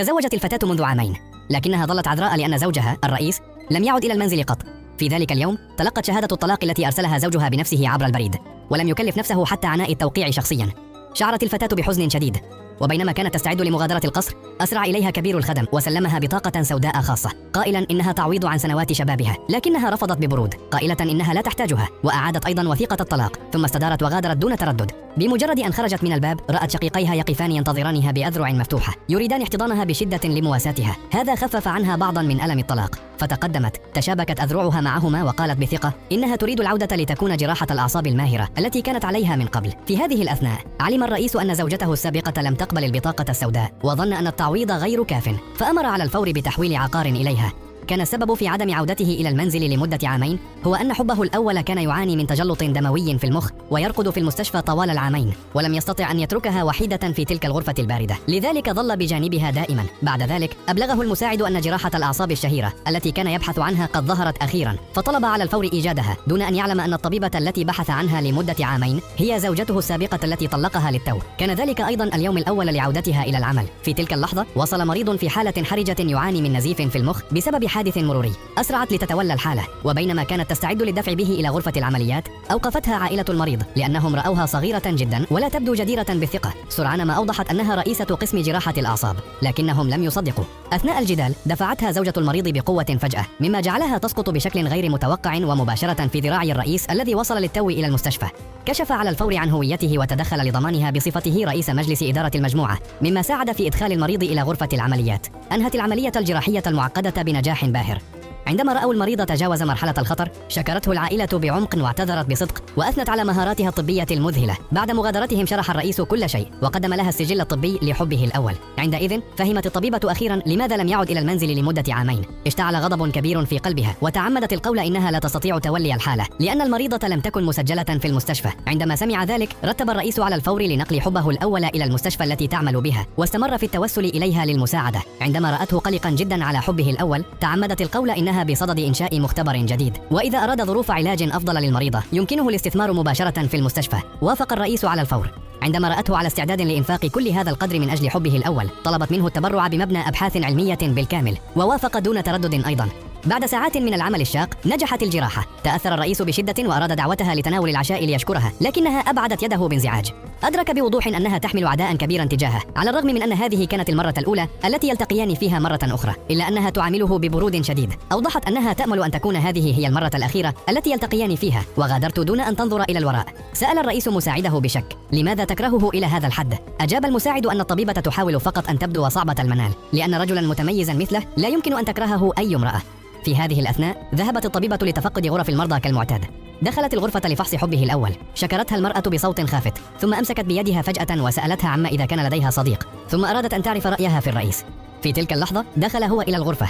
تزوجت الفتاة منذ عامين، لكنها ظلت عذراء لأن زوجها الرئيس لم يعد إلى المنزل قط. في ذلك اليوم تلقت شهادة الطلاق التي أرسلها زوجها بنفسه عبر البريد، ولم يكلف نفسه حتى عناء التوقيع شخصيا. شعرت الفتاة بحزن شديد، وبينما كانت تستعد لمغادرة القصر أسرع إليها كبير الخدم وسلمها بطاقة سوداء خاصة قائلا إنها تعويض عن سنوات شبابها، لكنها رفضت ببرود قائلة إنها لا تحتاجها، وأعادت أيضا وثيقة الطلاق، ثم استدارت وغادرت دون تردد. بمجرد أن خرجت من الباب رأت شقيقيها يقفان ينتظرانها بأذرع مفتوحة يريدان احتضانها بشدة لمواساتها. هذا خفف عنها بعضا من ألم الطلاق، فتقدمت تشابكت أذرعها معهما وقالت بثقة إنها تريد العودة لتكون جراحة الأعصاب الماهرة التي كانت عليها من قبل. في هذه الأثناء علم الرئيس أن زوجته السابقة لم تقبل البطاقة السوداء، وظن أن التعويض غير كاف، فأمر على الفور بتحويل عقار إليها. كان السبب في عدم عودته إلى المنزل لمدة عامين هو أن حبه الأول كان يعاني من تجلط دموي في المخ ويرقد في المستشفى طوال العامين، ولم يستطع أن يتركها وحيدة في تلك الغرفة الباردة، لذلك ظل بجانبها دائما. بعد ذلك أبلغه المساعد أن جراحة الأعصاب الشهيرة التي كان يبحث عنها قد ظهرت أخيرا، فطلب على الفور إيجادها دون أن يعلم أن الطبيبة التي بحث عنها لمدة عامين هي زوجته السابقة التي طلقها للتو. كان ذلك أيضا اليوم الأول لعودتها إلى العمل. في تلك اللحظة وصل مريض في حالة حرجة يعاني من نزيف في المخ بسبب حادث مروري. أسرعت لتتولى الحالة، وبينما كانت تستعد للدفع به إلى غرفة العمليات أوقفتها عائلة المريض لأنهم رأوها صغيرة جدا ولا تبدو جديرة بالثقة. سرعان ما أوضحت أنها رئيسة قسم جراحة الأعصاب، لكنهم لم يصدقوا. أثناء الجدال دفعتها زوجة المريض بقوة فجأة، مما جعلها تسقط بشكل غير متوقع ومباشرة في ذراع الرئيس الذي وصل للتو إلى المستشفى. كشف على الفور عن هويته وتدخل لضمانها بصفته رئيس مجلس إدارة المجموعة، مما ساعد في إدخال المريض إلى غرفة العمليات. أنهت العملية الجراحية المعقدة بنجاح باهر. عندما رأوا المريض تجاوز مرحلة الخطر شكرته العائلة بعمق واعتذرت بصدق وأثنت على مهاراتها الطبية المذهلة. بعد مغادرتهم شرح الرئيس كل شيء وقدم لها السجل الطبي لحبه الأول. عندئذ فهمت الطبيبة أخيرا لماذا لم يعد إلى المنزل لمدة عامين. اشتعل غضب كبير في قلبها وتعمدت القول إنها لا تستطيع تولي الحالة لأن المريضة لم تكن مسجلة في المستشفى. عندما سمع ذلك رتب الرئيس على الفور لنقل حبه الأول إلى المستشفى التي تعمل بها، واستمر في التوسل إليها للمساعدة. عندما رأته قلقا جدا على حبه الأول تعمدت القول إنها بصدد إنشاء مختبر جديد، وإذا أراد ظروف علاج أفضل للمريضة يمكنه الاستثمار مباشرة في المستشفى. وافق الرئيس على الفور. عندما رأته على استعداد لإنفاق كل هذا القدر من أجل حبه الأول طلبت منه التبرع بمبنى أبحاث علمية بالكامل، ووافق دون تردد أيضا. بعد ساعات من العمل الشاق نجحت الجراحة. تأثر الرئيس بشدة وأراد دعوتها لتناول العشاء ليشكرها، لكنها أبعدت يده بانزعاج. أدرك بوضوح أنها تحمل عداء كبيرا تجاهه، على الرغم من أن هذه كانت المرة الأولى التي يلتقيان فيها مرة أخرى، إلا أنها تعامله ببرود شديد. أوضحت أنها تأمل أن تكون هذه هي المرة الأخيرة التي يلتقيان فيها، وغادرت دون أن تنظر إلى الوراء. سأل الرئيس مساعده بشك: لماذا تكرهه إلى هذا الحد؟ أجاب المساعد أن الطبيبة تحاول فقط أن تبدو صعبة المنال، لأن رجلا متميزا مثله لا يمكن أن تكرهه أي امرأة. في هذه الأثناء ذهبت الطبيبة لتفقد غرف المرضى كالمعتاد. دخلت الغرفة لفحص حبه الأول. شكرتها المرأة بصوت خافت، ثم أمسكت بيدها فجأة وسألتها عما إذا كان لديها صديق، ثم أرادت أن تعرف رأيها في الرئيس. في تلك اللحظة دخل هو إلى الغرفة